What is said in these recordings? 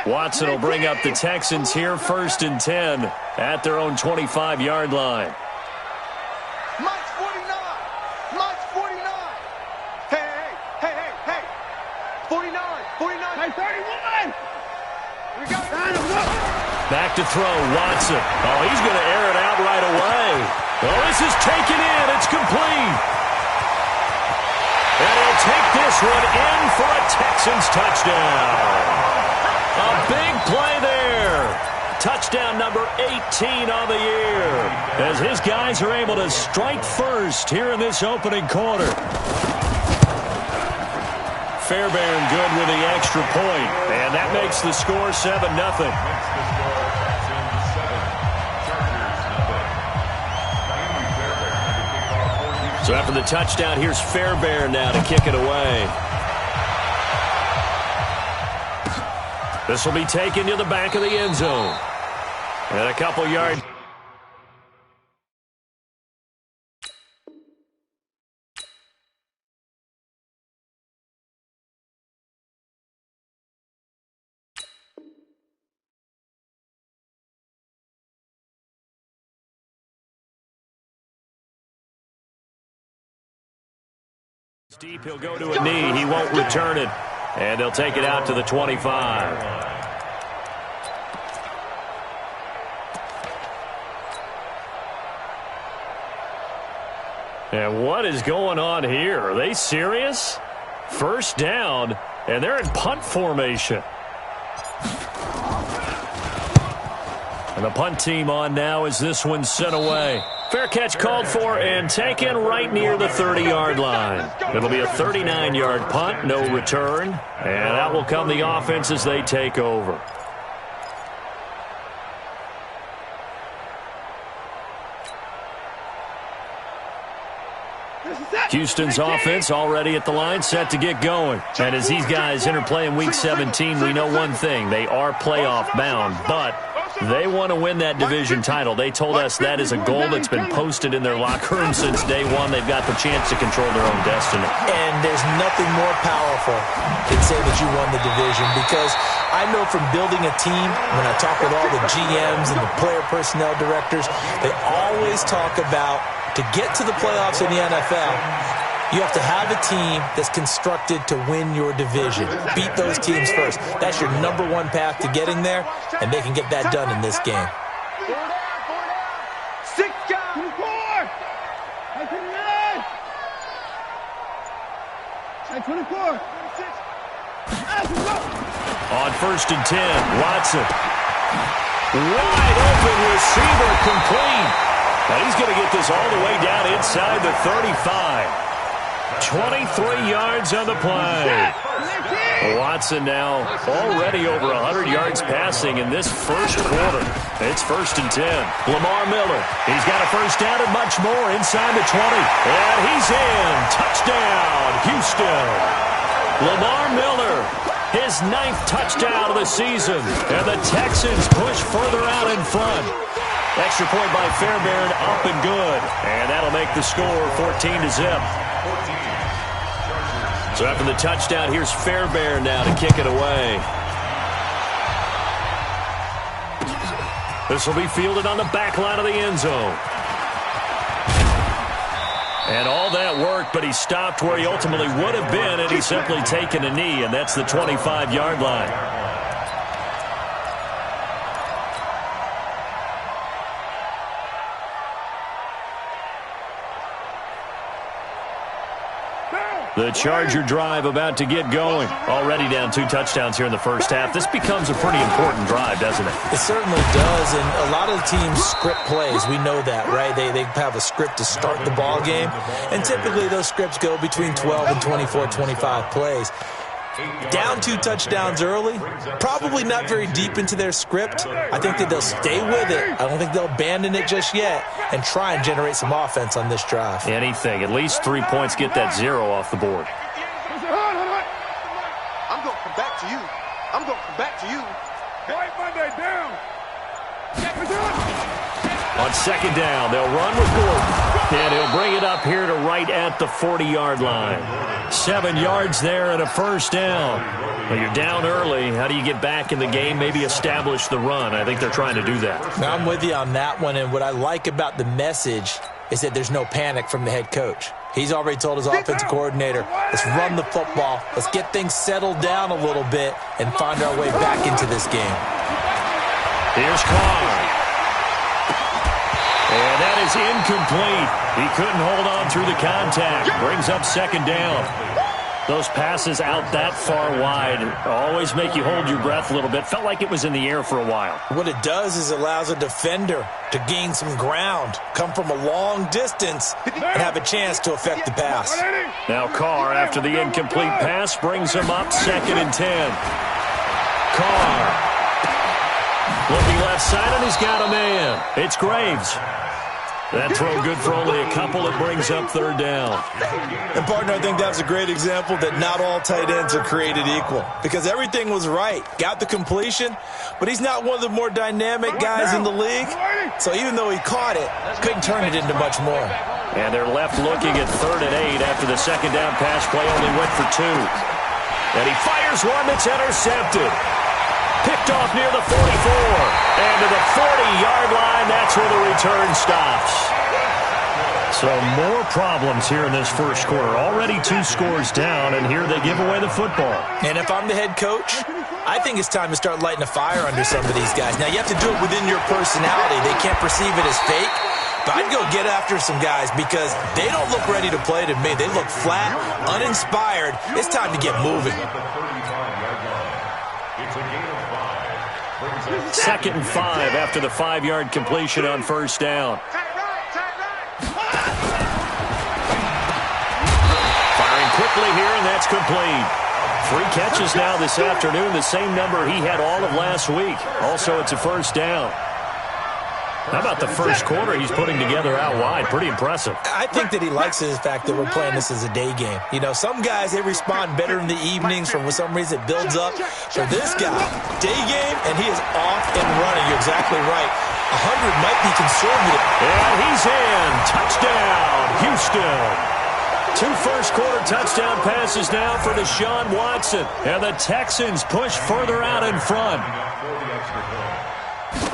Watson will bring up the Texans here, 1st and 10 at their own 25-yard line. Mike's 49. Mike's 49. Hey. 49. Hey, 31. We go. Back to throw, Watson. Oh, he's going to air it out right away. Oh, this is taken in. It's complete. And he'll take this one in for a Texans touchdown. A big play there. Touchdown number 18 on the year, as his guys are able to strike first here in this opening quarter. Fairbairn good with the extra point, and that makes the score 7-0. So after the touchdown, here's Fairbairn now to kick it away. This will be taken to the back of the end zone. And a couple yards. Deep, he'll go to a knee. He won't return it. And they'll take it out to the 25. And what is going on here? Are they serious? 1st down, and they're in punt formation. And the punt team on now as this one's sent away. Fair catch called for and taken right near the 30-yard line. It'll be a 39-yard punt, no return. And out will come the offense as they take over. Houston's offense already at the line, set to get going. And as these guys interplay in Week 17, we know one thing. They are playoff bound, but they want to win that division title. They told us that is a goal that's been posted in their locker room since day one. They've got the chance to control their own destiny. And there's nothing more powerful than say that you won the division, because I know from building a team, when I talk with all the GMs and the player personnel directors, they always talk about, to get to the playoffs in the NFL, you have to have a team that's constructed to win your division. Beat those teams first. That's your #1 path to getting there, and they can get that done in this game. 4 down. 6 down. 24. 24. On 1st and 10, Watson. Wide open receiver, complete. Now he's going to get this all the way down inside the 35. 23 yards on the play. Watson now already over 100 yards passing in this first quarter. It's 1st and 10. Lamar Miller. He's got a 1st down and much more inside the 20. And he's in. Touchdown, Houston. Lamar Miller, his 9th touchdown of the season. And the Texans push further out in front. Extra point by Fairbairn, up and good. And that'll make the score 14-0. So after the touchdown, here's Fairbairn now to kick it away. This will be fielded on the back line of the end zone. And all that work, but he stopped where he ultimately would have been, and he's simply taken a knee, and that's the 25-yard line. The Charger drive about to get going. Already down 2 touchdowns here in the first half. This becomes a pretty important drive, doesn't it? It certainly does, and a lot of teams script plays. We know that, right? They have a script to start the ball game, and typically those scripts go between 12 and 24, 25 plays. Down 2 touchdowns early, probably not very deep into their script. I think that they'll stay with it. I don't think they'll abandon it just yet and try and generate some offense on this drive. Anything. At least 3 points, get that 0 off the board. I'm going to come back to you. I'm going to come back to you. White Monday down. On second down, they'll run with Gordon. And he'll bring it up here to right at the 40-yard line. 7 yards there and a first down. Well, you're down early. How do you get back in the game, maybe establish the run? I think they're trying to do that. Now, I'm with you on that one, and what I like about the message is that there's no panic from the head coach. He's already told his offensive coordinator, let's run the football, let's get things settled down a little bit and find our way back into this game. Here's Carr. And that is incomplete. He couldn't hold on through the contact. Brings up second down. Those passes out that far wide always make you hold your breath a little bit. Felt like it was in the air for a while. What it does is it allows a defender to gain some ground, come from a long distance, and have a chance to affect the pass. Now Carr, after the incomplete pass, brings him up 2nd and 10. Carr. Looking left side, and he's got a man. It's Graves. That throw good for only a couple. It brings up 3rd down. And, partner, I think that's a great example that not all tight ends are created equal. Because everything was right. Got the completion, but he's not one of the more dynamic guys in the league. So even though he caught it, couldn't turn it into much more. And they're left looking at 3rd and 8 after the second down pass play only went for 2. And he fires one that's intercepted. Picked off near the 44. And to the 40-yard line, that's where the return stops. So more problems here in this first quarter. Already 2 scores down, and here they give away the football. And if I'm the head coach, I think it's time to start lighting a fire under some of these guys. Now, you have to do it within your personality. They can't perceive it as fake. But I'd go get after some guys because they don't look ready to play to me. They look flat, uninspired. It's time to get moving. 2nd and 5 after the 5-yard completion on first down. Firing quickly here, and that's complete. 3 catches now this afternoon, the same number he had all of last week. Also, it's a first down. How about the first quarter he's putting together out wide? Pretty impressive. I think that he likes the fact that we're playing this as a day game. You know, some guys, they respond better in the evenings. For some reason, it builds up. For this guy, day game, and he is off and running. You're exactly right. 100 might be conservative. And he's in. Touchdown, Houston. 2 first-quarter touchdown passes now for Deshaun Watson. And the Texans push further out in front.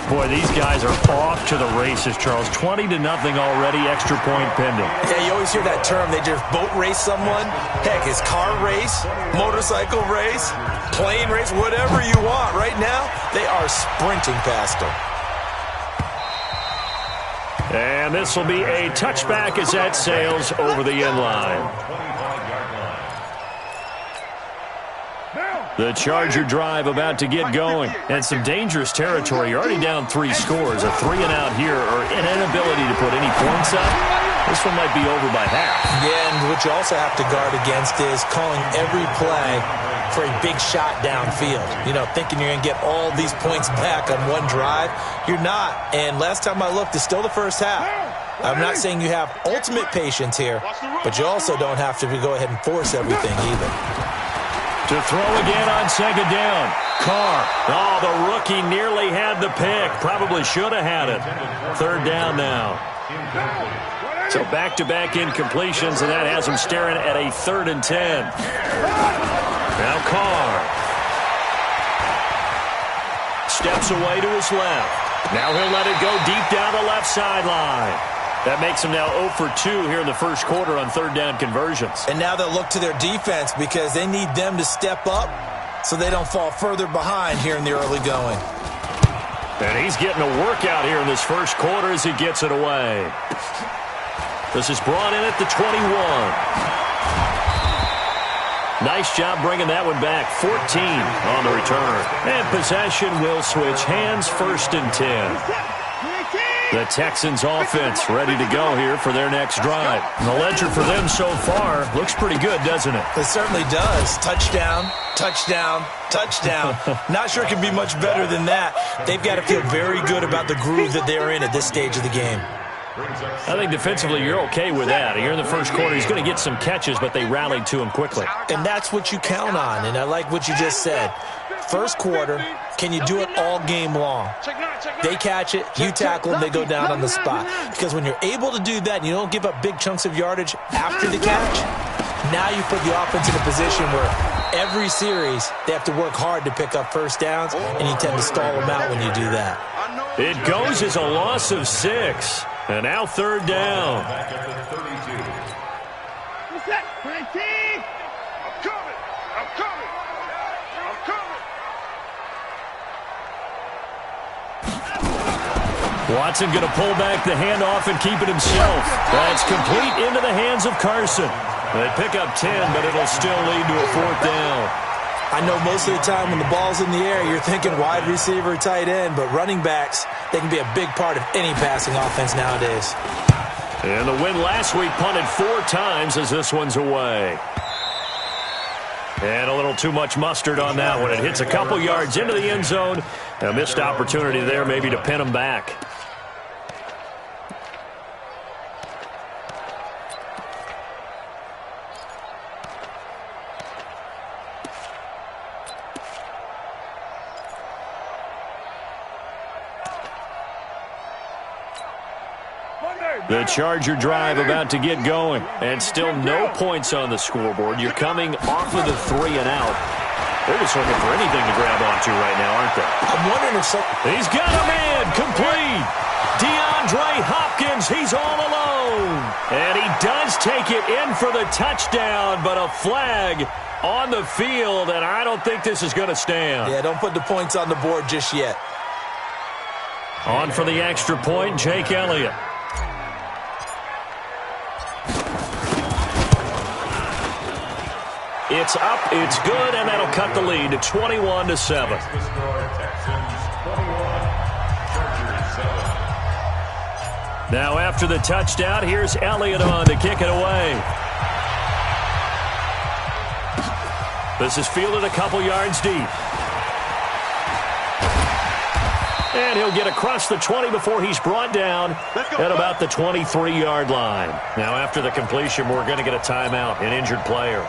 Boy, these guys are off to the races, Charles. 20-0 already, extra point pending. Yeah, you always hear that term. They just boat race someone. Heck, it's car race, motorcycle race, plane race, whatever you want. Right now, they are sprinting past them. And this will be a touchback as that sails over the end line. The Charger drive about to get going. And some dangerous territory. You're already down 3 scores. A 3-and-out here or an inability to put any points up. This one might be over by half. Yeah, and what you also have to guard against is calling every play for a big shot downfield. You know, thinking you're going to get all these points back on one drive. You're not. And last time I looked, it's still the first half. I'm not saying you have ultimate patience here, but you also don't have to go ahead and force everything either. To throw again on second down. Carr. Oh, the rookie nearly had the pick. Probably should have had it. 3rd down now. So back-to-back incompletions, and that has him staring at a 3rd and 10. Now Carr. Steps away to his left. Now he'll let it go deep down the left sideline. That makes them now 0 for 2 here in the first quarter on 3rd down conversions. And now they'll look to their defense because they need them to step up so they don't fall further behind here in the early going. And he's getting a workout here in this first quarter as he gets it away. This is brought in at the 21. Nice job bringing that one back. 14 on the return. And possession will switch hands, 1st and 10. The Texans offense ready to go here for their next drive. And the ledger for them so far looks pretty good, doesn't it? It certainly does. Touchdown, touchdown, touchdown. Not sure it can be much better than that. They've got to feel very good about the groove that they're in at this stage of the game. I think defensively you're okay with that. Here in the first quarter, he's going to get some catches, but they rallied to him quickly. And that's what you count on, and I like what you just said. first quarter, can you do it all game long? They catch it, you tackle them, they go down on the spot. Because when you're able to do that and you don't give up big chunks of yardage after the catch, now you put the offense in a position where every series they have to work hard to pick up first downs, and you tend to stall them out when you do that. It goes as a loss of 6. And now third down. What's that? 19! I'm coming! I'm coming! I'm coming! Watson going to pull back the handoff and keep it himself. That's complete into the hands of Carson. They pick up 10, but it'll still lead to a fourth down. I know most of the time when the ball's in the air, you're thinking wide receiver, tight end, but running backs, they can be a big part of any passing offense nowadays. And the win last week punted 4 times as this one's away. And a little too much mustard on that one. It hits a couple yards into the end zone. A missed opportunity there maybe to pin them back. The Charger drive about to get going, and still no points on the scoreboard. You're coming off of the 3 and out. They're just looking for anything to grab onto right now, aren't they? I'm wondering if He's got a man, complete. DeAndre Hopkins, he's all alone. And he does take it in for the touchdown, but a flag on the field, and I don't think this is going to stand. Yeah, don't put the points on the board just yet. On for the extra point, Jake Elliott. It's up, it's good, and that'll cut the lead to 21-7. Now after the touchdown, here's Elliott on to kick it away. This is fielded a couple yards deep. And he'll get across the 20 before he's brought down at about the 23-yard line. Now, after the completion, we're going to get a timeout, an injured player.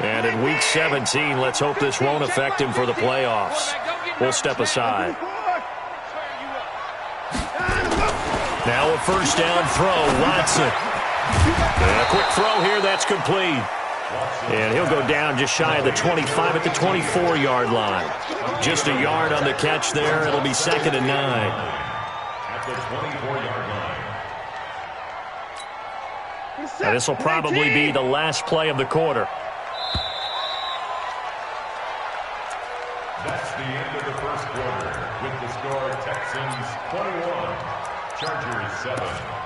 And in Week 17, let's hope this won't affect him for the playoffs. We'll step aside. Now a first down throw, Watson. And a quick throw here, that's complete. And he'll go down just shy of the 25 at the 24-yard line. Just a yard on the catch there. It'll be 2nd and 9. At the 24-yard line. And this will probably be the last play of the quarter. That's the end of the first quarter. With the score, Texans 21, Chargers 7.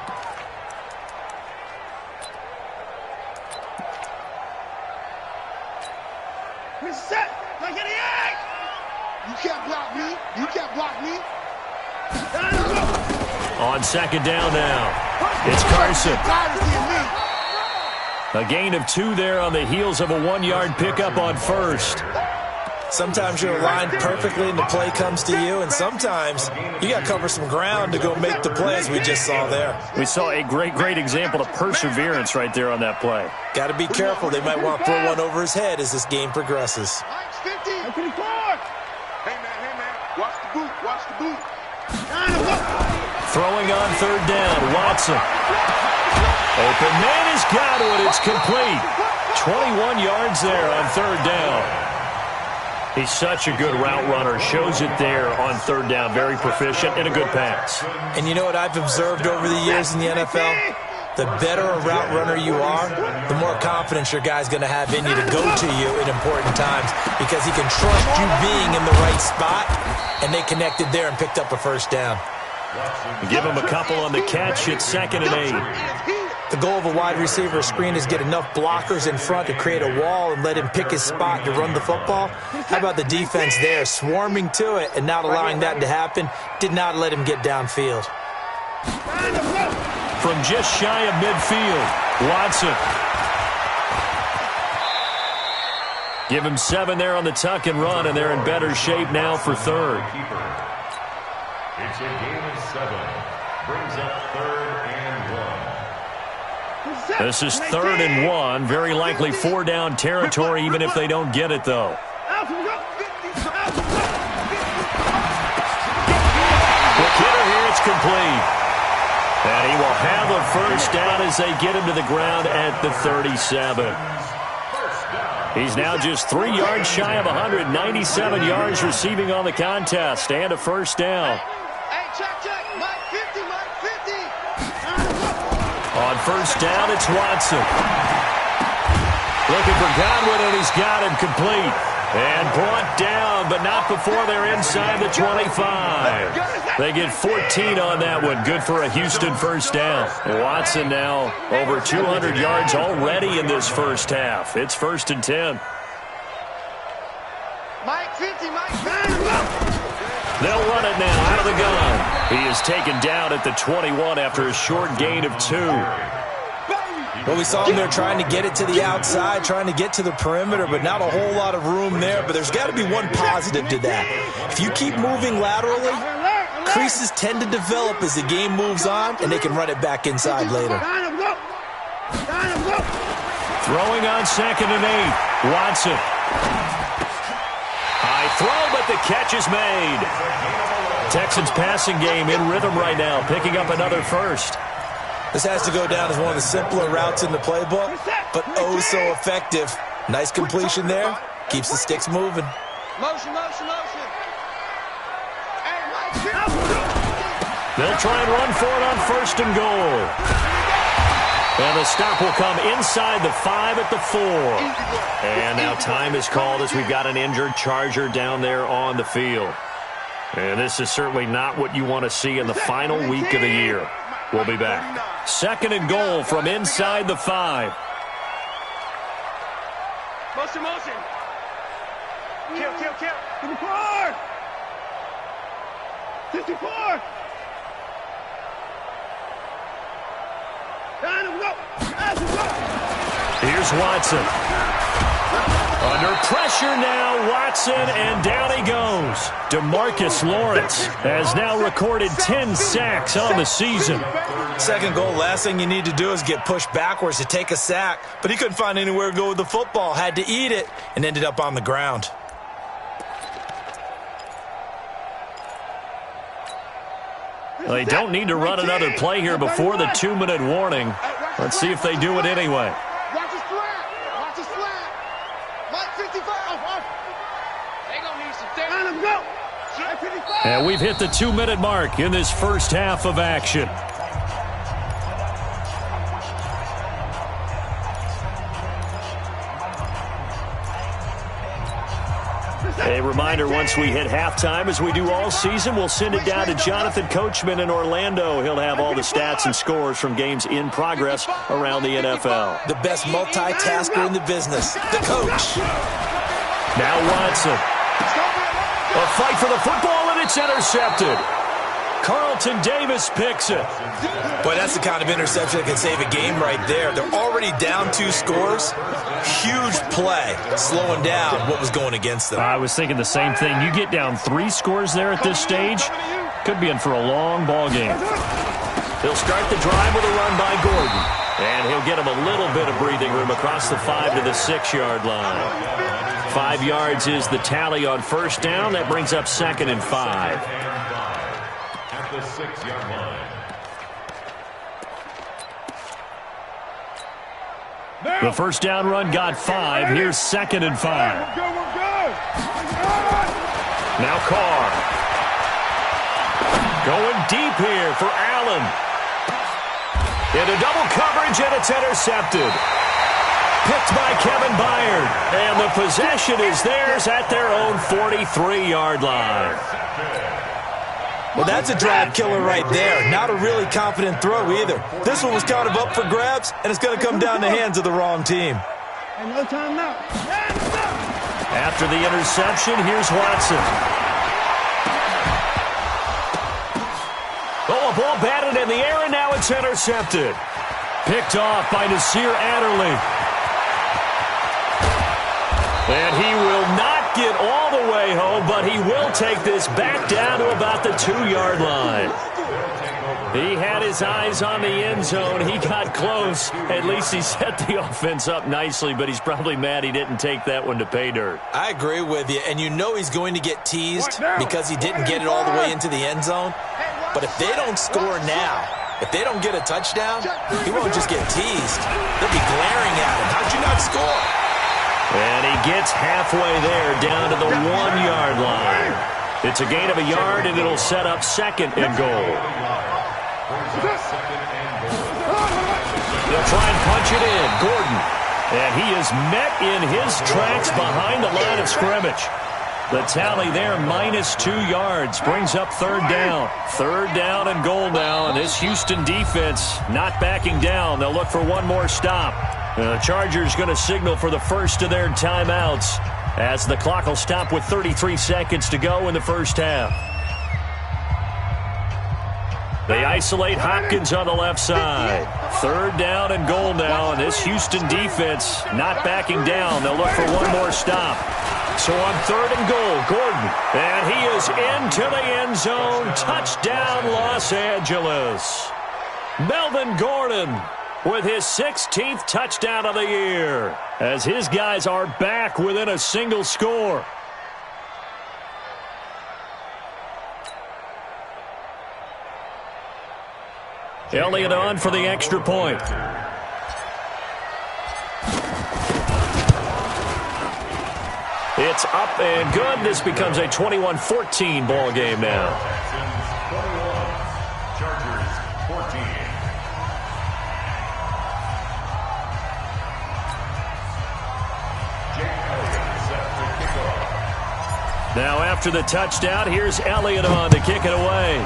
Set! Like an egg! You can't block me. You can't block me. On 2nd down now, it's Carson. A gain of 2 there on the heels of a 1-yard pickup on first. Sometimes you're aligned perfectly and the play comes to you, and sometimes you got to cover some ground to go make the play, as we just saw there. We saw a great example of perseverance right there on that play. Got to be careful. They might want to throw one over his head as this game progresses. 50. Hey, man. Watch the boot. Watch the boot. Throwing on 3rd down, Watson. Open man has got it. It's complete. 21 yards there on 3rd down. He's such a good route runner. Shows it there on 3rd down. Very proficient and a good pass. And you know what I've observed over the years in the NFL? The better a route runner you are, the more confidence your guy's going to have in you to go to you in important times, because he can trust you being in the right spot, and they connected there and picked up a first down. Give him a couple on the catch. It's 2nd and 8. The goal of a wide receiver screen is get enough blockers in front to create a wall and let him pick his spot to run the football. How about the defense there, swarming to it and not allowing that to happen? Did not let him get downfield. From just shy of midfield, Watson. Give him 7 there on the tuck and run, and they're in better shape now for 3rd. It's a gain of 7. Brings up 3rd and 1. This is 3rd and 1. Very likely 4-down territory, even if they don't get it, though. complete. And he will have a first down as they get him to the ground at the 37. He's now just 3 yards shy of 197 yards receiving on the contest and a first down. Hey, check. Mike 50, Mike 50. On first down, it's Watson. Looking for Godwin, and he's got him complete. And brought down, but not before they're inside the 25. They get 14 on that one. Good for a Houston first down. Watson now over 200 yards already in this first half. It's 1st and 10. Mike 50, Mike 50. They'll run it now out of the gun. He is taken down at the 21 after a short gain of 2. Well, we saw him there trying to get it to the outside, trying to get to the perimeter, but not a whole lot of room there. But there's got to be one positive to that. If you keep moving laterally, creases tend to develop as the game moves on, and they can run it back inside later. Throwing on 2nd and 8. Watson. High throw, but the catch is made. Texans passing game in rhythm right now, picking up another first. This has to go down as one of the simpler routes in the playbook, but oh so effective. Nice completion there. Keeps the sticks moving. Motion. They'll try and run for it on 1st and goal. And the stop will come inside the 5 at the 4. And now time is called as we've got an injured Charger down there on the field. And this is certainly not what you want to see in the final week of the year. We'll be back. 2nd and goal from inside the 5. Motion. Kill. 54. Here's Watson. Under pressure now, Watson, and down he goes. DeMarcus Lawrence has now recorded 10 sacks on the season. 2nd goal, last thing you need to do is get pushed backwards to take a sack. But he couldn't find anywhere to go with the football, had to eat it, and ended up on the ground. They don't need to run another play here before the 2-minute warning. Let's see if they do it anyway. Watch his flat. Mike 55. They gonna need some time. Let him go. And we've hit the 2-minute mark in this first half of action. A reminder, once we hit halftime, as we do all season, we'll send it down to Jonathan Coachman in Orlando. He'll have all the stats and scores from games in progress around the NFL. The best multitasker in the business, the coach. Now Watson. A fight for the football, and it's intercepted. Carlton Davis picks it. Boy, that's the kind of interception that can save a game right there. They're already down 2 scores. Huge play, slowing down what was going against them. I was thinking the same thing. You get down 3 scores there at this stage, could be in for a long ball game. He'll start the drive with a run by Gordon. And he'll get him a little bit of breathing room across the 5 to the 6-yard line. 5 yards is the tally on first down. That brings up 2nd and 5. At the 6-yard line. The first down run got 5. Here's 2nd and 5. Now Carr. Going deep here for Allen. Into double coverage, and it's intercepted. Picked by Kevin Byard. And the possession is theirs at their own 43-yard line. Well, that's a drive killer right there. Not a really confident throw either. This one was kind of up for grabs, and it's going to come down the hands of the wrong team. No time now. After the interception, here's Watson. Oh, a ball batted in the air, and now it's intercepted. Picked off by Nasir Adderley. And he will not get all the way home, but he will take this back down to about the 2-yard line. He had his eyes on the end zone. He got close. At least he set the offense up nicely, but he's probably mad he didn't take that one to pay dirt. I agree with you, and you know he's going to get teased because he didn't get it all the way into the end zone. But if they don't score now, if they don't get a touchdown, he won't just get teased. They'll be glaring at him. How'd you not score? And he gets halfway there, down to the 1-yard line. It's a gain of a yard, and it'll set up second and goal. They'll try and punch it in. Gordon. And he is met in his tracks behind the line of scrimmage. The tally there, -2 yards, brings up third down. Third down and goal now, and this Houston defense not backing down. They'll look for one more stop. The Chargers going to signal for the first of their timeouts as the clock will stop with 33 seconds to go in the first half. They isolate Hopkins on the left side. Third down and goal now, and this Houston defense not backing down. They'll look for one more stop. So on third and goal, Gordon. And he is into the end zone. Touchdown, Los Angeles. Melvin Gordon with his 16th touchdown of the year, as his guys are back within a single score. Elliott on for the extra point. It's up and good. This becomes a 21-14 ball game now. Texans 21, Chargers 14. Jake Elliott set to kick off. Now after the touchdown, here's Elliott on to kick it away.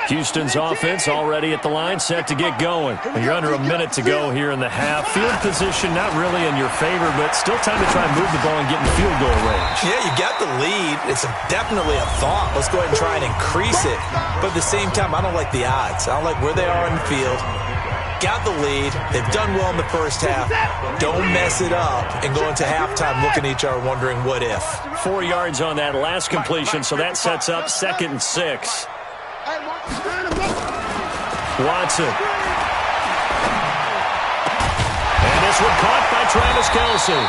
Houston's offense already at the line, set to get going. You're under a minute to go here in the half. Field position not really in your favor, but still time to try and move the ball and get in field goal range. Yeah, you got the lead. It's definitely a thought. Let's go ahead and try and increase it. But at the same time, I don't like the odds. I don't like where they are in the field. Got the lead. They've done well in the first half. Don't mess it up and go into halftime looking at each other wondering what if. 4 yards on that last completion, so that sets up 2nd and 6. Watson. And this one caught by Travis Kelce.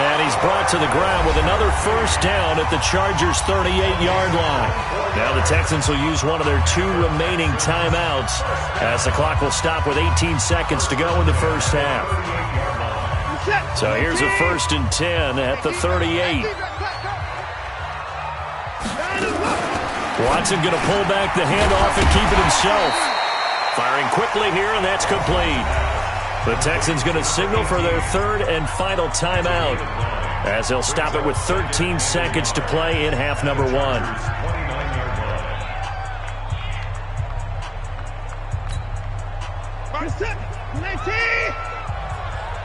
And he's brought to the ground with another first down at the Chargers' 38-yard line. Now the Texans will use one of their 2 remaining timeouts as the clock will stop with 18 seconds to go in the first half. So here's a 1st and 10 at the 38. Watson going to pull back the handoff and keep it himself. Firing quickly here, and that's complete. The Texans going to signal for their 3rd and final timeout as they'll stop it with 13 seconds to play in half number 1.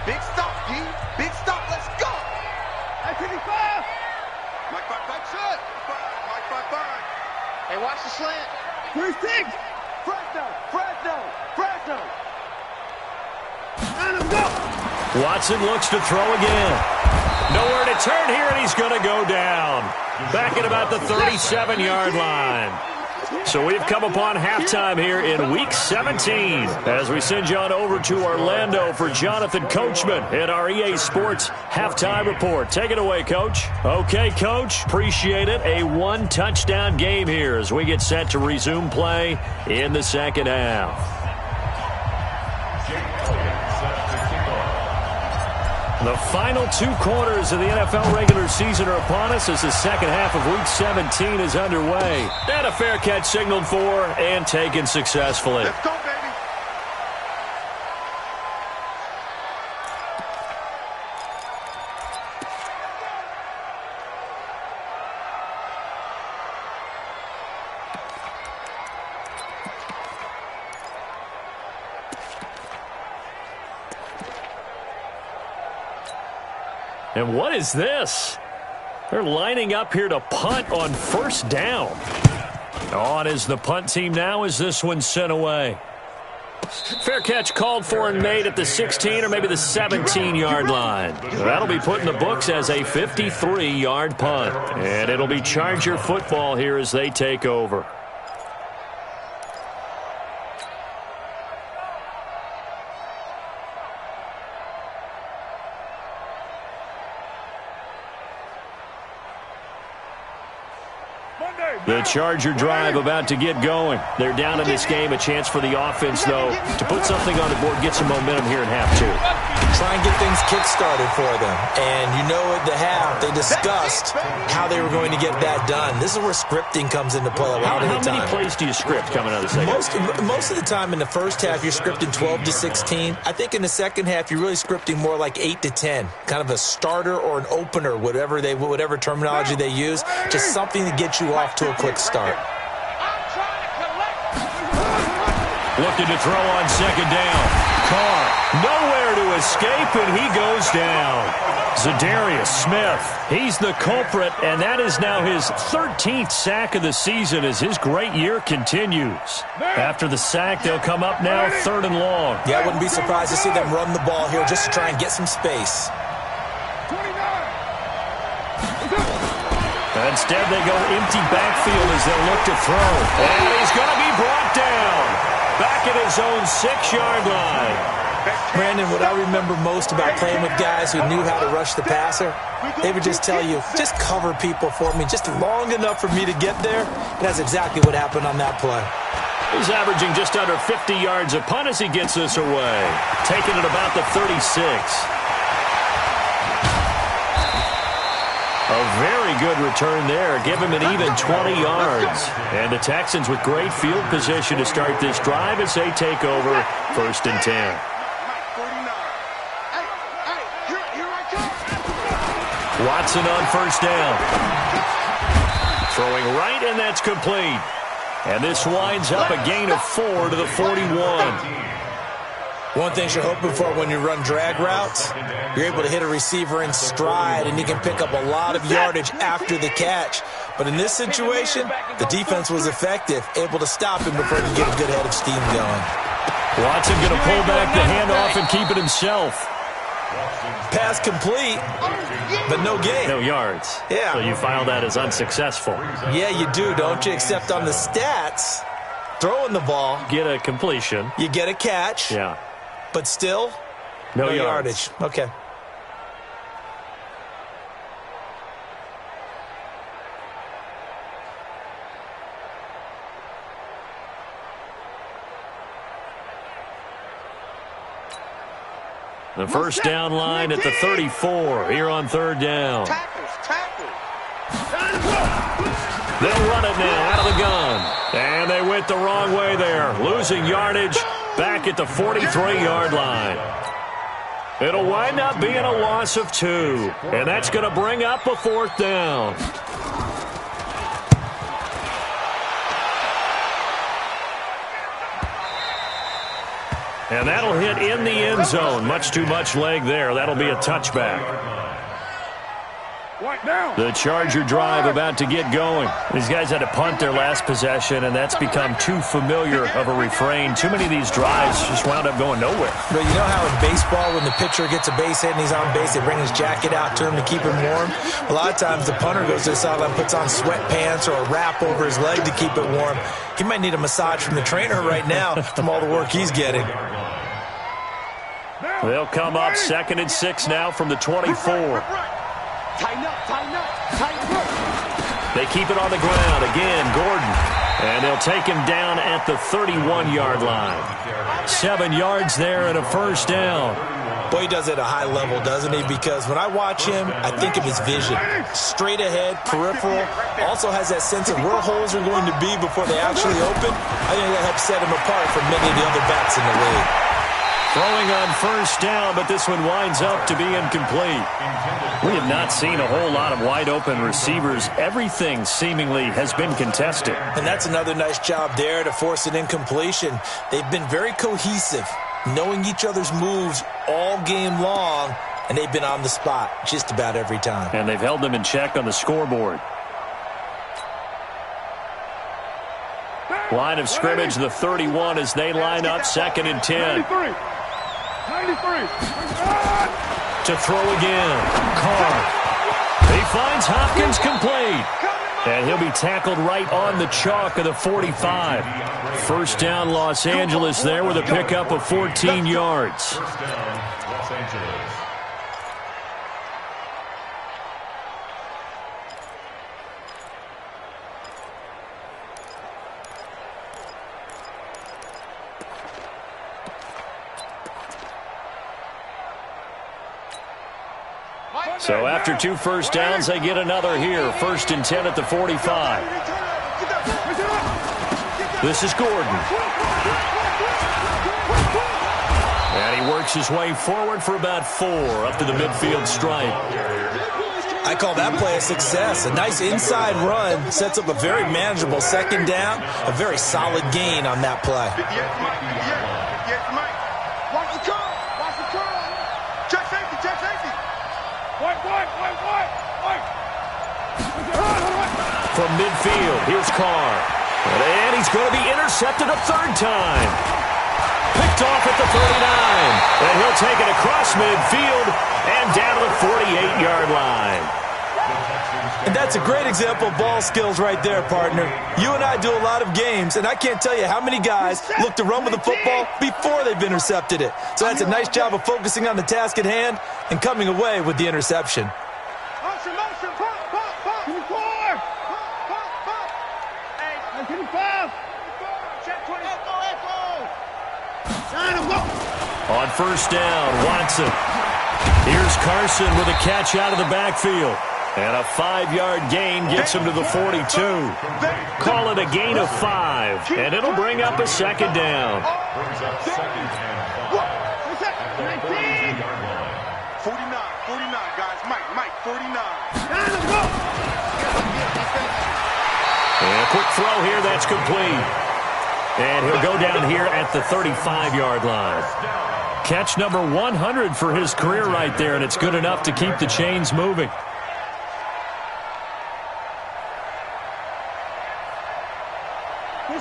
Big stop, G. Big stop. Let's go. I-55. Mike back, shot. Mike back. Hey, watch the slant. 36. Fresno. Let him go. Watson looks to throw again. Nowhere to turn here, and he's going to go down. Back at about the 37-yard line. So we've come upon halftime here in Week 17 as we send you on over to Orlando for Jonathan Coachman in our EA Sports Halftime Report. Take it away, Coach. Okay, Coach. Appreciate it. A 1-touchdown game here as we get set to resume play in the second half. The final 2 quarters of the NFL regular season are upon us as the second half of Week 17 is underway. And a fair catch signaled for and taken successfully. Let's go, baby. And what is this? They're lining up here to punt on first down. On is the punt team now as this one's sent away. Fair catch called for and made at the 16 or maybe the 17-yard line. That'll be put in the books as a 53-yard punt. And it'll be Charger football here as they take over. The Charger drive about to get going. They're down in this game. A chance for the offense, though, to put something on the board, get some momentum here in half two. Try and get things kick-started for them. And you know at the half, they discussed how they were going to get that done. This is where scripting comes into play a lot of the time. How many plays do you script coming out of the second? Most of the time in the first half, you're scripting 12 to 16. I think in the second half, you're really scripting more like 8 to 10. Kind of a starter or an opener, whatever terminology they use. Just something to get you off to a quick start. Looking to throw on second down. Carr, nowhere to escape, and he goes down. Zadarius Smith, he's the culprit, and that is now his 13th sack of the season as his great year continues. After the sack, they'll come up now 3rd and long. Yeah, I wouldn't be surprised to see them run the ball here just to try and get some space. Instead, they go empty backfield as they look to throw. And he's going to be brought down. Back at his own 6-yard line. Brandon, what I remember most about playing with guys who knew how to rush the passer, they would just tell you, just cover people for me, just long enough for me to get there. And that's exactly what happened on that play. He's averaging just under 50 yards a punt as he gets this away. Taking it about the 36. A very good return there. Give him an even 20 yards. And the Texans with great field position to start this drive as they take over 1st and 10. Watson on 1st down. Throwing right, and that's complete. And this winds up a gain of 4 to the 41. One thing you're hoping for when you run drag routes, you're able to hit a receiver in stride, and he can pick up a lot of yardage after the catch. But in this situation, the defense was effective, able to stop him before he could get a good head of steam going. Watson going to pull back the handoff and keep it himself. Pass complete, but no gain. No yards. Yeah. So you file that as unsuccessful. Yeah, you do, don't you? Except on the stats, throwing the ball. Get a completion. You get a catch. Yeah. But still, no yardage. Okay. The first down line at the 34 here on 3rd down. They'll run it now out of the gun. And they went the wrong way there. Losing yardage back at the 43-yard line. It'll wind up being a loss of 2. And that's going to bring up a 4th down. And that'll hit in the end zone. Much too much leg there. That'll be a touchback. The Charger drive about to get going. These guys had to punt their last possession, and that's become too familiar of a refrain. Too many of these drives just wound up going nowhere. But you know how in baseball, when the pitcher gets a base hit and he's on base, they bring his jacket out to him to keep him warm? A lot of times the punter goes to the sideline, puts on sweatpants or a wrap over his leg to keep it warm. He might need a massage from the trainer right now from all the work he's getting. They'll come up 2nd and 6 now from the 24. They keep it on the ground. Again, Gordon. And they'll take him down at the 31-yard line. 7 yards there and a 1st down. Boy, he does it at a high level, doesn't he? Because when I watch him, I think of his vision. Straight ahead, peripheral. Also has that sense of where holes are going to be before they actually open. I think that helps set him apart from many of the other backs in the league. Throwing on 1st down, but this one winds up to be incomplete. We have not seen a whole lot of wide-open receivers. Everything seemingly has been contested. And that's another nice job there to force an incompletion. They've been very cohesive, knowing each other's moves all game long, and they've been on the spot just about every time. And they've held them in check on the scoreboard. Line of scrimmage, the 31 as they line up 2nd and 10. 93. To throw again. Carr. He finds Hopkins complete. And he'll be tackled right on the chalk of the 45. 1st down Los Angeles there with a pickup of 14 yards. First down, Los Angeles. So after 2 first downs, they get another here. 1st and 10 at the 45. This is Gordon. And he works his way forward for about 4 up to the midfield stripe. I call that play a success. A nice inside run sets up a very manageable 2nd down. A very solid gain on that play. Watch the curl. Watch the curl. Check safety. Check safety. White. From midfield, here's Carr. And he's going to be intercepted a 3rd time. Picked off at the 39. And he'll take it across midfield and down to the 48-yard line. And that's a great example of ball skills right there, partner. You and I do a lot of games, and I can't tell you how many guys look to run with the football before they've intercepted it. So that's a nice job of focusing on the task at hand and coming away with the interception. Motion. Pop. 24. Pop. Hey, 25. Check 20. On 1st down, Watson. Here's Carson with a catch out of the backfield. And a 5-yard gain gets him to the 42. Call it a gain of 5, and it'll bring up a 2nd down. Brings up 2nd and 5. 49, guys. Mike, 49. And a quick throw here, that's complete. And he'll go down here at the 35-yard line. Catch number 100 for his career right there, and it's good enough to keep the chains moving.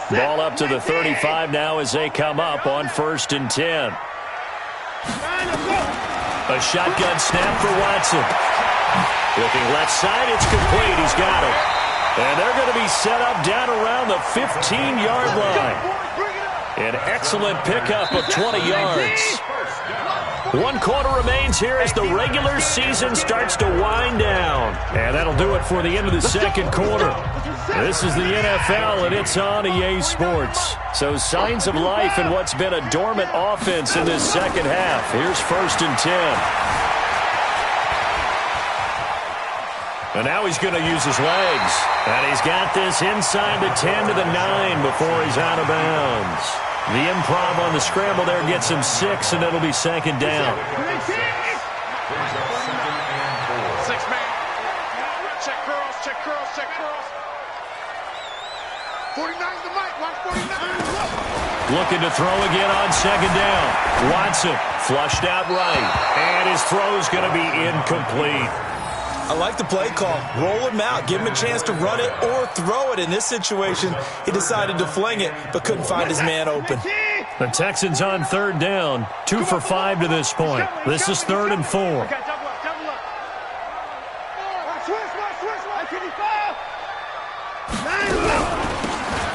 Ball up to the 35 now as they come up on 1st and 10. A shotgun snap for Watson. Looking left side, it's complete. He's got it. And they're going to be set up down around the 15-yard line. An excellent pickup of 20 yards. 1 quarter remains here as the regular season starts to wind down. And that'll do it for the end of the 2nd quarter. This is the NFL, and it's on EA Sports. So signs of life in what's been a dormant offense in this 2nd half. Here's 1st and 10. And now he's going to use his legs. And he's got this inside the 10 to the 9 before he's out of bounds. The improv on the scramble there gets him 6, and it'll be 2nd down. 6 man. Check curls. 49's the mic. Watch 49. Looking to throw again on 2nd down. Watson flushed out right. And his throw's going to be incomplete. I like the play call. Roll him out. Give him a chance to run it or throw it. In this situation, he decided to fling it, but couldn't find his man open. The Texans on 3rd down. 2 for 5 to this point. This is 3rd and 4.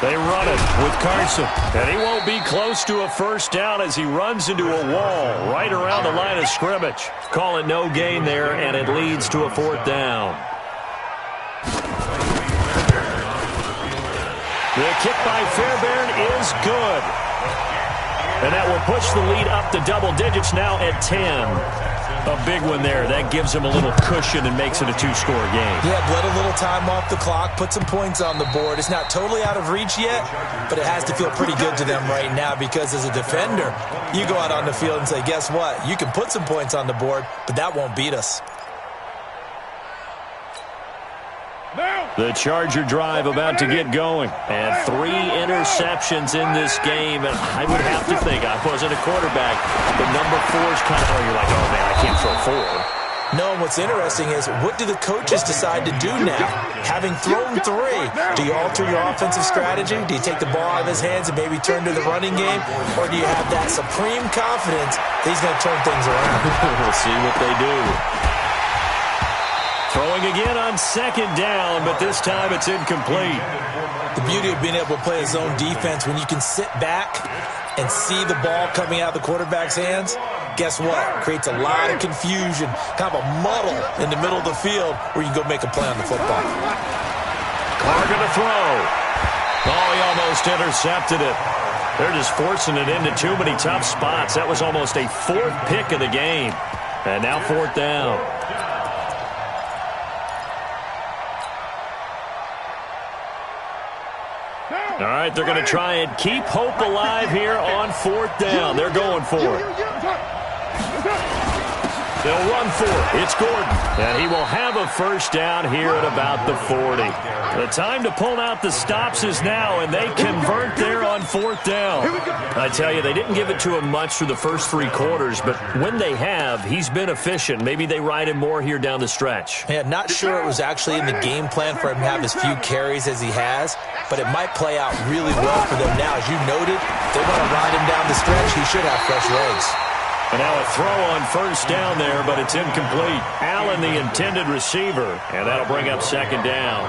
They run it with Carson. And he won't be close to a 1st down as he runs into a wall right around the line of scrimmage. Call it no gain there, and it leads to a 4th down. The kick by Fairbairn is good. And that will push the lead up to double digits now at 10. A big one there. That gives him a little cushion and makes it a 2-score game. Yeah, bled a little time off the clock, put some points on the board. It's not totally out of reach yet, but it has to feel pretty good to them right now because as a defender, you go out on the field and say, guess what? You can put some points on the board, but that won't beat us. The Charger drive about to get going. And 3 interceptions in this game. And I would have to think, I wasn't a quarterback, but number 4 is kind of, you're like, oh, man, I can't throw 4. No, and what's interesting is, what do the coaches decide to do now? Having thrown 3, do you alter your offensive strategy? Do you take the ball out of his hands and maybe turn to the running game? Or do you have that supreme confidence that he's going to turn things around? We'll see what they do. Throwing again on 2nd down, but this time it's incomplete. The beauty of being able to play a zone defense when you can sit back and see the ball coming out of the quarterback's hands, guess what? Creates a lot of confusion, kind of a muddle in the middle of the field where you can go make a play on the football. Carr going to throw. Oh, he almost intercepted it. They're just forcing it into too many tough spots. That was almost a 4th pick of the game. And now 4th down. All right, they're going to try and keep hope alive here on 4th down. They're going for it. They'll run for it. It's Gordon. And he will have a first down here at about the 40. The time to pull out the stops is now, and they convert there on 4th down. I tell you, they didn't give it to him much through the first 3 quarters, but when they have, he's been efficient. Maybe they ride him more here down the stretch. Yeah, not sure it was actually in the game plan for him to have as few carries as he has, but it might play out really well for them now. As you noted, they want to ride him down the stretch. He should have fresh legs. And now a throw on first down there, but it's incomplete. Allen, the intended receiver, and that'll bring up 2nd down.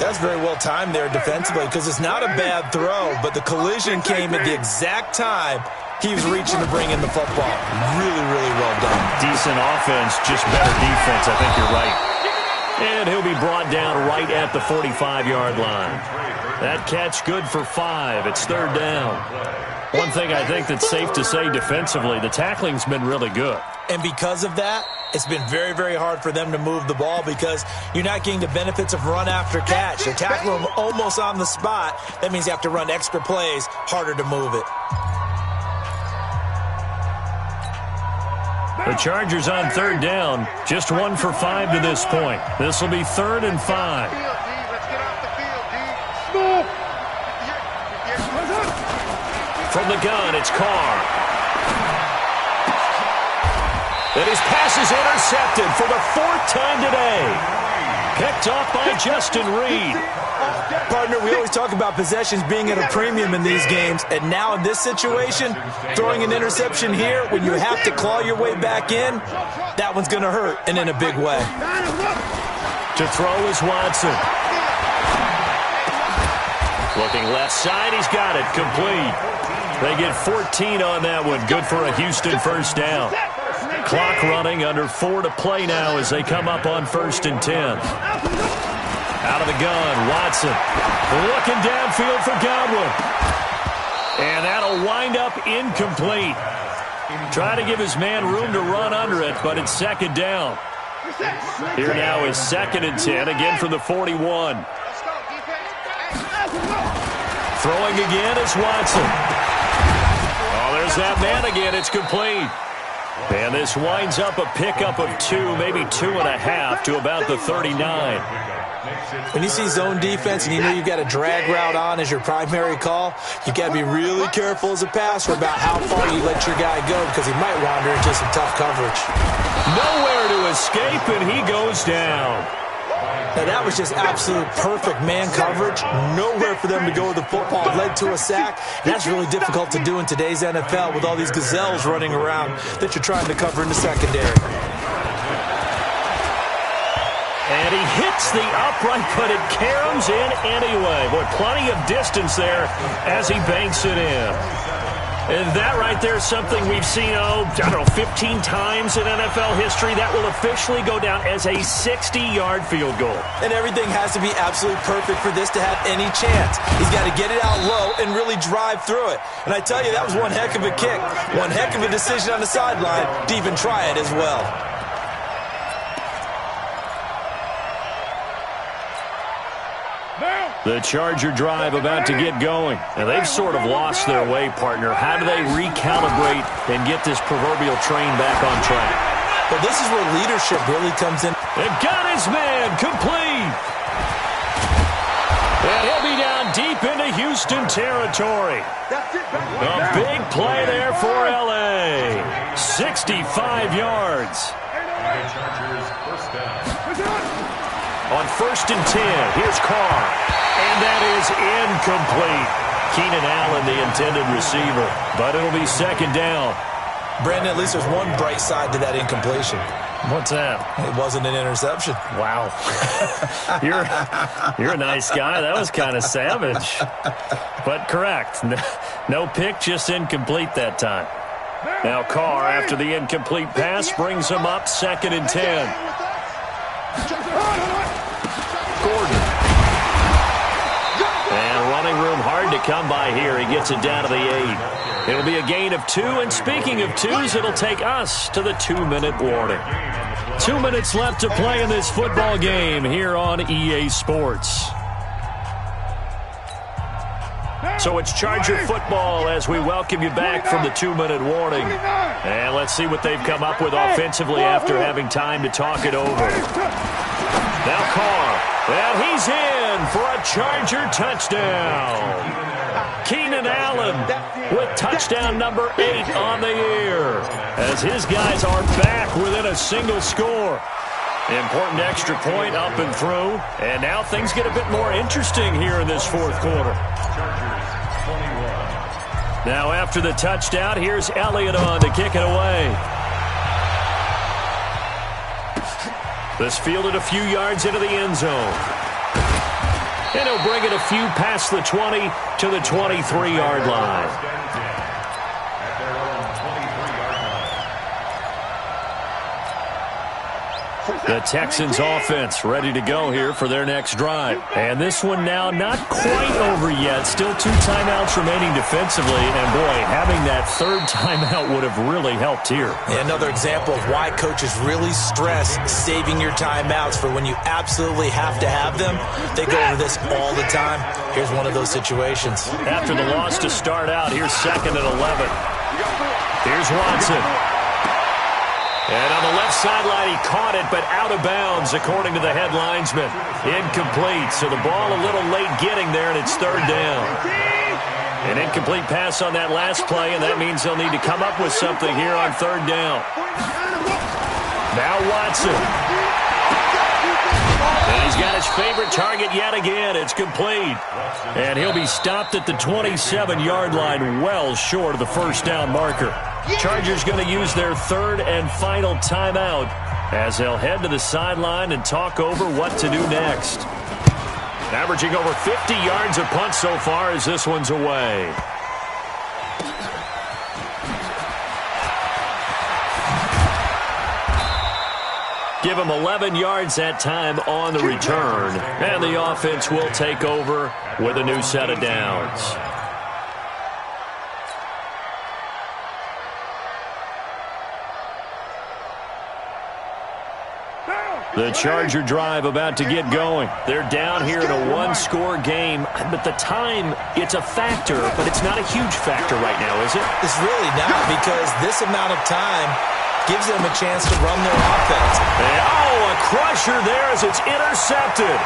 That's very well timed there defensively because it's not a bad throw, but the collision came at the exact time he was reaching to bring in the football. Really, really well done. Decent offense, just better defense. I think you're right. And he'll be brought down right at the 45-yard line. That catch good for 5. It's 3rd down. One thing I think that's safe to say defensively, the tackling's been really good. And because of that, it's been very, very hard for them to move the ball because you're not getting the benefits of run after catch. They're tackling them almost on the spot. That means you have to run extra plays, harder to move it. The Chargers on 3rd down, just 1 for 5 to this point. This will be 3rd and 5. From the gun, it's Carr. And his pass is intercepted for the 4th time today. Picked off by Justin Reed. Partner, we always talk about possessions being at a premium in these games, and now in this situation, throwing an interception here when you have to claw your way back in, that one's going to hurt, and in a big way. To throw is Watson. Looking left side, he's got it, complete. They get 14 on that one, good for a Houston first down. Clock running, under 4 to play now as they come up on 1st and 10. Out of the gun, Watson looking downfield for Godwin. And that'll wind up incomplete. Try to give his man room to run under it, but it's 2nd down. Here now is 2nd and 10, again from the 41. Throwing again is Watson. Oh, there's that man again. It's complete. And this winds up a pickup of 2, maybe 2.5 to about the 39. When you see zone defense and you know you've got a drag route on as your primary call, you got to be really careful as a passer about how far you let your guy go because he might wander into some tough coverage. Nowhere to escape, and he goes down. Now, that was just absolute perfect man coverage. Nowhere for them to go with the football. Led to a sack. And that's really difficult to do in today's NFL with all these gazelles running around that you're trying to cover in the secondary. And he hits the upright, but it caroms in anyway. Boy, plenty of distance there as he banks it in. And that right there is something we've seen, 15 times in NFL history. That will officially go down as a 60-yard field goal. And everything has to be absolutely perfect for this to have any chance. He's got to get it out low and really drive through it. And I tell you, that was one heck of a kick. One heck of a decision on the sideline to even try it as well. The Charger drive about to get going. And they've sort of lost their way, partner. How do they recalibrate and get this proverbial train back on track? Well, this is where leadership really comes in. They've got his man complete. And he'll be down deep into Houston territory. A big play there for L.A. 65 yards. On 1st and 10, here's Carr. And that is incomplete. Keenan Allen, the intended receiver. But it'll be 2nd down. Brandon, at least there's one bright side to that incompletion. What's that? It wasn't an interception. Wow. You're a nice guy. That was kind of savage. But correct. No pick, just incomplete that time. Now Carr, after the incomplete pass, brings him up 2nd and 10. Gordon. And running room hard to come by here. He gets it down to the 8. It'll be a gain of 2. And speaking of 2s, it'll take us to the 2-minute warning. 2 minutes left to play in this football game here on EA Sports. So it's Charger football as we welcome you back from the 2-minute warning. And let's see what they've come up with offensively after having time to talk it over. Now Carr, and he's in for a Charger touchdown. Keenan Allen with touchdown number 8 on the year as his guys are back within a single score. Important extra point up and through, and now things get a bit more interesting here in this fourth quarter. Now after the touchdown, here's Elliott on to kick it away. This fielded a few yards into the end zone. And he'll bring it a few past the 20 to the 23-yard line. The Texans offense ready to go here for their next drive. And this one now not quite over yet. Still 2 timeouts remaining defensively. And, boy, having that third timeout would have really helped here. Yeah, another example of why coaches really stress saving your timeouts for when you absolutely have to have them. They go over this all the time. Here's one of those situations. After the loss to start out, here's 2nd and 11. Here's Watson. And on the left sideline, he caught it, but out of bounds, according to the head linesman. Incomplete, so the ball a little late getting there, and it's 3rd down. An incomplete pass on that last play, and that means they'll need to come up with something here on 3rd down. Now Watson. And he's got his favorite target yet again. It's complete. And he'll be stopped at the 27-yard line, well short of the 1st down marker. Chargers going to use their 3rd and final timeout as they'll head to the sideline and talk over what to do next. Averaging over 50 yards a punt so far as this one's away. Give him 11 yards that time on the return. And the offense will take over with a new set of downs. The Charger drive about to get going. They're down here in a 1-score game, but the time, it's a factor, but it's not a huge factor right now, is it? It's really not, because this amount of time gives them a chance to run their offense. And, a crusher there as it's intercepted.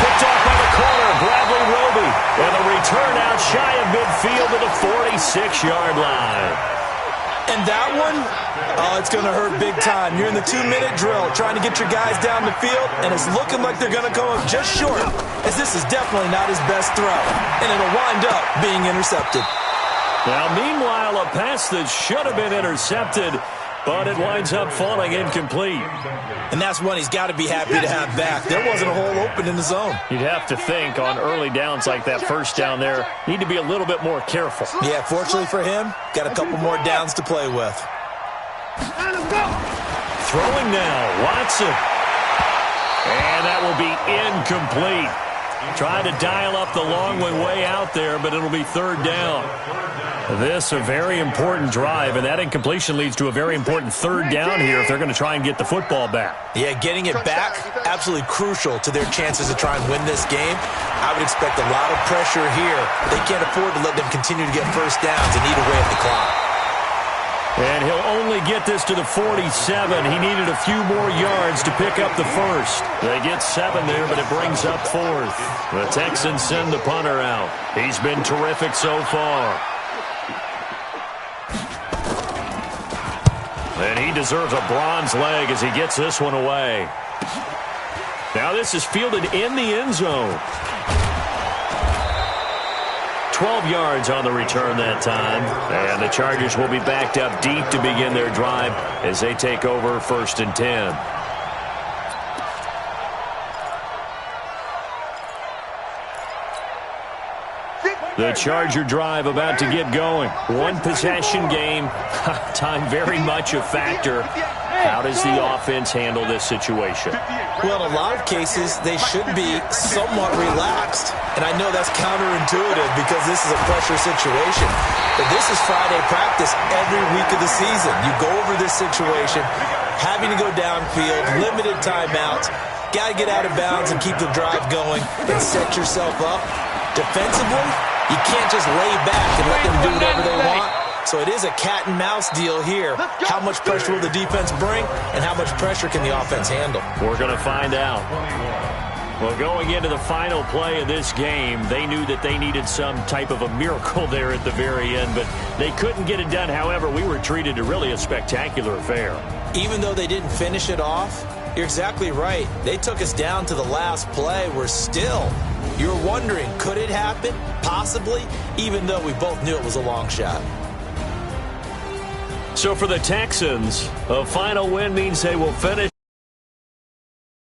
Picked off by the corner, Bradley Roby. And the return out shy of midfield to the 46-yard line. And that one, it's going to hurt big time. You're in the 2-minute drill trying to get your guys down the field, and it's looking like they're going to come up just short, as this is definitely not his best throw. And it'll wind up being intercepted. Now, meanwhile, a pass that should have been intercepted, but it winds up falling incomplete. And that's one he's got to be happy to have back. There wasn't a hole open in the zone. You'd have to think on early downs like that 1st down there, need to be a little bit more careful. Yeah, fortunately for him, got a couple more downs to play with. Throwing now, Watson. And that will be incomplete. Trying to dial up the long way out there, but it'll be 3rd down. This a very important drive, and that incompletion leads to a very important 3rd down here if they're going to try and get the football back. Yeah, getting it back, absolutely crucial to their chances to try and win this game. I would expect a lot of pressure here. They can't afford to let them continue to get 1st downs and eat away at the clock. And he'll only get this to the 47. He needed a few more yards to pick up the 1st. They get 7 there, but it brings up 4th. The Texans send the punter out. He's been terrific so far. And he deserves a bronze leg as he gets this one away. Now this is fielded in the end zone. 12 yards on the return that time. And the Chargers will be backed up deep to begin their drive as they take over 1st and 10. The Charger drive about to get going. 1-possession game. Time very much a factor. How does the offense handle this situation? Well, in a lot of cases, they should be somewhat relaxed. And I know that's counterintuitive because this is a pressure situation. But this is Friday practice every week of the season. You go over this situation, having to go downfield, limited timeouts, got to get out of bounds and keep the drive going and set yourself up. Defensively, You can't just lay back and let them do whatever they want. So it is a cat and mouse deal here. How much pressure will the defense bring, and how much pressure can the offense handle? We're going to find out. Well, going into the final play of this game, they knew that they needed some type of a miracle there at the very end, but they couldn't get it done. However, we were treated to really a spectacular affair. Even though they didn't finish it off, you're exactly right. They took us down to the last play. We're still, you're wondering, could it happen? Possibly, even though we both knew it was a long shot. So for the Texans, a final win means they will finish